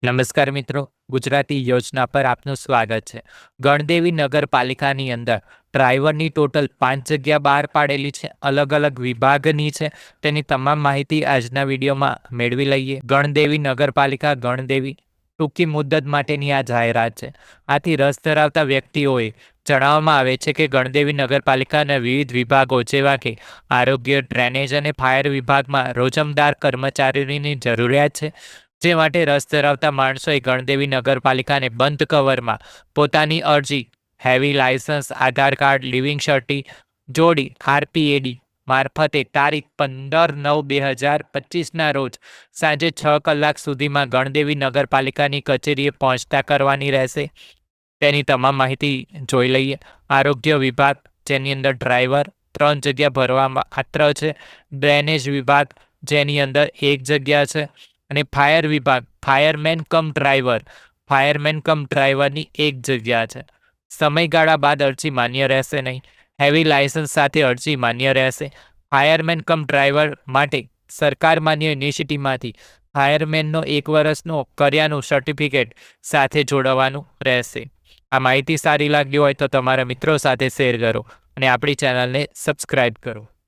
નમસ્કાર મિત્રો, ગુજરાતી યોજના પર આપનું સ્વાગત છે. ગણદેવી નગરપાલિકાની અંદર ડ્રાઈવરની ટોટલ 5 જગ્યા બહાર પાડેલી છે, અલગ અલગ વિભાગની છે. તેની તમામ માહિતી આજના વિડીયોમાં મેળવી લઈએ. ગણદેવી નગરપાલિકા ગણદેવી ટૂંકી મુદ્દત માટેની આ જાહેરાત છે. આથી રસ ધરાવતા વ્યક્તિઓએ જણાવવામાં આવે છે કે ગણદેવી નગરપાલિકાના વિવિધ વિભાગો જેવા કે આરોગ્ય, ડ્રેનેજ અને ફાયર વિભાગમાં રોજમદાર કર્મચારીઓની જરૂરિયાત છે. જે માટે રસ ધરાવતા માણસોએ ગણદેવી નગરપાલિકાને બંધ કવરમાં પોતાની અરજી, હેવી લાયસન્સ, આધાર કાર્ડ, લિવિંગ સર્ટી જોડી આરપીએડી મારફતે તારીખ 15/9/2025ના રોજ સાંજે 6 કલાક સુધીમાં ગણદેવી નગરપાલિકાની કચેરીએ પહોંચતા કરવાની રહેશે. તેની તમામ માહિતી જોઈ લઈએ. આરોગ્ય વિભાગ, જેની અંદર ડ્રાઈવર 3 જગ્યા ભરવા પાત્ર છે. ડ્રેનેજ વિભાગ, જેની અંદર 1 જગ્યા છે. અને ફાયર વિભાગ, ફાયરમેન કમ ડ્રાઈવરની 1 જગ્યા છે. સમયગાળા બાદ અરજી માન્ય રહેશે નહીં. હેવી લાયસન્સ સાથે અરજી માન્ય રહેશે. ફાયરમેન કમ ડ્રાઈવર માટે સરકાર માન્ય યુનિવર્સિટીમાંથી ફાયરમેનનો 1 વર્ષનો કર્યાનું સર્ટિફિકેટ સાથે જોડવાનું રહેશે. આ માહિતી સારી લાગી હોય તો તમારા મિત્રો સાથે શેર કરો અને આપણી ચેનલને સબસ્ક્રાઈબ કરો.